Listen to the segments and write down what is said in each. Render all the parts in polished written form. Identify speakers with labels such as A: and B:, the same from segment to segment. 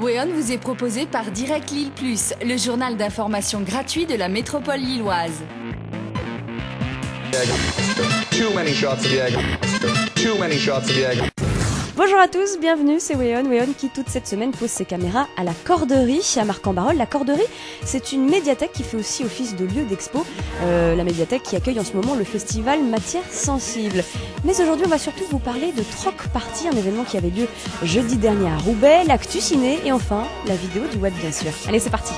A: WeOn vous est proposé par Direct Lille Plus, le journal d'information gratuit de la métropole lilloise.
B: Bonjour à tous, bienvenue, c'est WeOn qui toute cette semaine pose ses caméras à la Corderie, à Marc-en-Barœul. La Corderie, c'est une médiathèque qui fait aussi office de lieu d'expo, la médiathèque qui accueille en ce moment le festival Matières Sensibles. Mais aujourd'hui, on va surtout vous parler de Troc Party, un événement qui avait lieu jeudi dernier à Roubaix, l'actu ciné et enfin la vidéo du web bien sûr. Allez, c'est parti.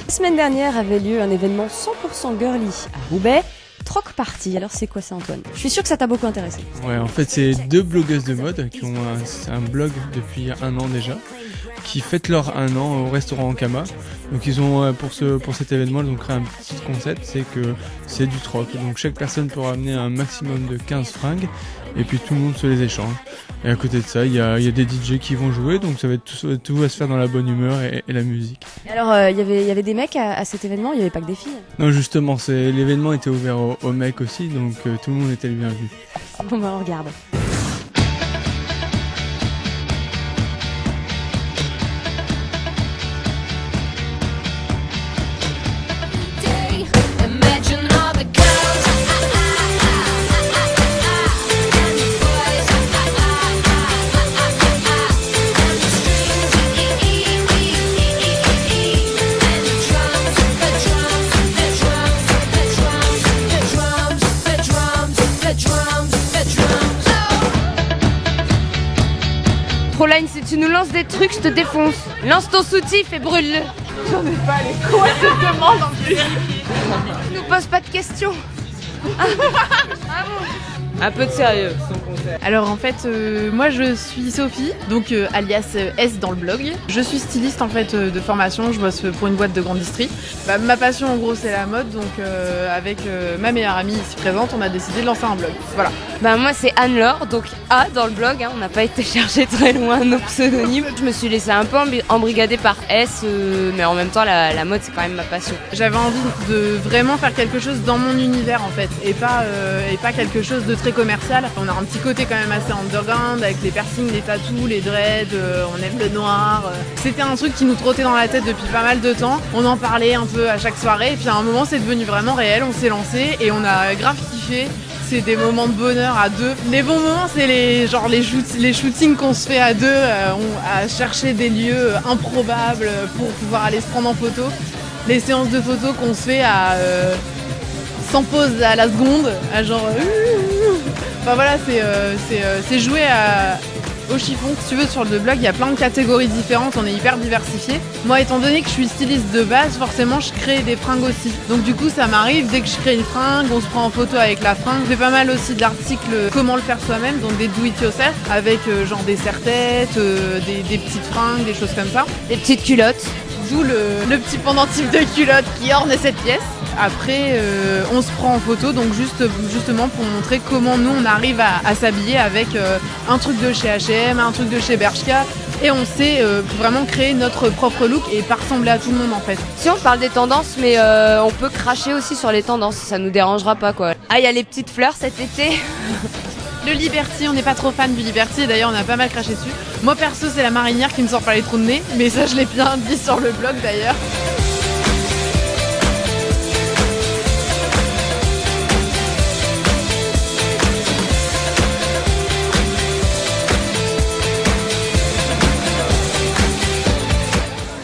B: La semaine dernière avait lieu un événement 100% girly à Roubaix. Troc Party, alors c'est quoi ça Antoine? Je suis sûre que ça t'a beaucoup intéressé.
C: Ouais, en fait c'est deux blogueuses de mode qui ont un blog depuis un an déjà, qui fêtent leur 1 an au restaurant Ankama. Donc ils ont pour cet événement ils ont créé un petit concept, c'est que c'est du troc. Donc chaque personne peut ramener un maximum de 15 fringues et puis tout le monde se les échange. Et à côté de ça, il y a des DJ qui vont jouer, donc ça va être tout va se faire dans la bonne humeur et la musique.
B: Et alors il y avait des mecs à cet événement, il n'y avait pas que des filles?
C: Non, justement, l'événement était ouvert aux mecs aussi, donc tout le monde était le bienvenu.
B: Bon bah on regarde.
D: Proline, si tu nous lances des trucs, je te défonce. Lance ton soutif et brûle-le.
E: J'en ai pas les quoi cette demande en plus.
D: Nous pose pas de questions.
E: Un peu de sérieux, son concert. Alors en fait, moi je suis Sophie, donc alias S dans le blog. Je suis styliste en fait de formation, je bosse pour une boîte de grande distri. Ma passion en gros c'est la mode, donc avec ma meilleure amie ici présente, on a décidé de lancer un blog. Voilà.
D: Moi c'est Anne-Laure, donc A dans le blog, on n'a pas été chercher très loin nos pseudonymes. Je me suis laissée un peu embrigader par S, mais en même temps la mode c'est quand même ma passion.
E: J'avais envie de vraiment faire quelque chose dans mon univers en fait, et pas quelque chose de très commercial. On a un petit côté quand même assez underground avec les piercings, les tattoos, les dreads, on aime le noir. C'était un truc qui nous trottait dans la tête depuis pas mal de temps. On en parlait un peu à chaque soirée et puis à un moment c'est devenu vraiment réel, on s'est lancé et on a grave kiffé. C'est des moments de bonheur à deux. Les bons moments, c'est les shootings qu'on se fait à deux, à chercher des lieux improbables pour pouvoir aller se prendre en photo. Les séances de photos qu'on se fait sans pause à la seconde, à genre... Enfin voilà, c'est jouer au chiffon. Si tu veux, sur le blog, il y a plein de catégories différentes, on est hyper diversifié. Moi, étant donné que je suis styliste de base, forcément, je crée des fringues aussi. Donc du coup, ça m'arrive, dès que je crée une fringue, on se prend en photo avec la fringue. Je fais pas mal aussi de l'article comment le faire soi-même, donc des do it yourself, avec genre des serre-têtes, des petites fringues, des choses comme ça.
D: Des petites culottes.
E: D'où le petit pendentif de culotte qui orne cette pièce. Après, on se prend en photo, donc justement pour montrer comment nous on arrive à s'habiller avec un truc de chez H&M, un truc de chez Bershka, et on sait vraiment créer notre propre look et pas ressembler à tout le monde en fait.
D: Si on parle des tendances, mais on peut cracher aussi sur les tendances, ça nous dérangera pas quoi. Ah, il y a les petites fleurs cet été.
E: Le Liberty, on n'est pas trop fan du Liberty, et d'ailleurs on a pas mal craché dessus. Moi perso c'est la marinière qui me sort pas les trous de nez, mais ça je l'ai bien dit sur le blog d'ailleurs.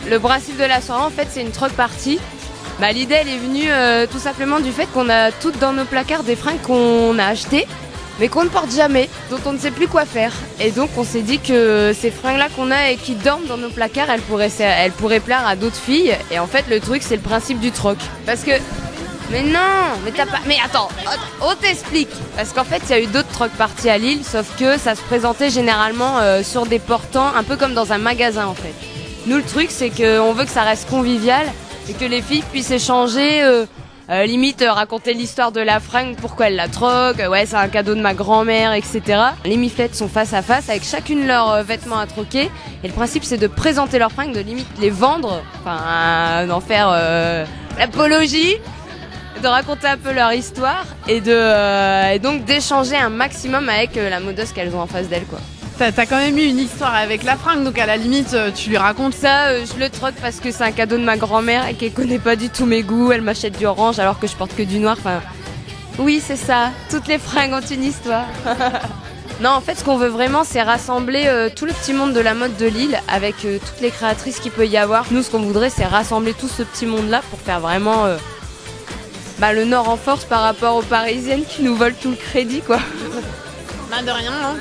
D: Le principe de la soirée, en fait, c'est une troc party. L'idée, elle est venue tout simplement du fait qu'on a toutes dans nos placards des fringues qu'on a achetées, mais qu'on ne porte jamais, dont on ne sait plus quoi faire. Et donc, on s'est dit que ces fringues-là qu'on a et qui dorment dans nos placards, elles pourraient plaire à d'autres filles. Et en fait, le truc, c'est le principe du troc. Parce que... Mais non, mais t'as pas... Mais attends, on t'explique. Parce qu'en fait, il y a eu d'autres troc parties à Lille, sauf que ça se présentait généralement sur des portants, un peu comme dans un magasin, en fait. Nous, le truc, c'est qu'on veut que ça reste convivial et que les filles puissent échanger, limite raconter l'histoire de la fringue, pourquoi elle la troque, ouais, c'est un cadeau de ma grand-mère, etc. Les miflettes sont face à face avec chacune leurs vêtements à troquer. Et le principe, c'est de présenter leurs fringues, de limite les vendre, d'en faire l'apologie. de raconter un peu leur histoire et donc d'échanger un maximum avec la modeuse qu'elles ont en face d'elles, quoi.
E: T'as quand même eu une histoire avec la fringue, donc à la limite, tu lui racontes.
D: Ça, je le troque parce que c'est un cadeau de ma grand-mère et qu'elle connaît pas du tout mes goûts. Elle m'achète du orange alors que je porte que du noir. Enfin, oui, c'est ça. Toutes les fringues ont une histoire. Non, en fait, ce qu'on veut vraiment, c'est rassembler tout le petit monde de la mode de Lille avec toutes les créatrices qu'il peut y avoir. Nous, ce qu'on voudrait, c'est rassembler tout ce petit monde-là pour faire vraiment le Nord en force par rapport aux Parisiennes qui nous volent tout le crédit, quoi.
E: Bah de rien, hein.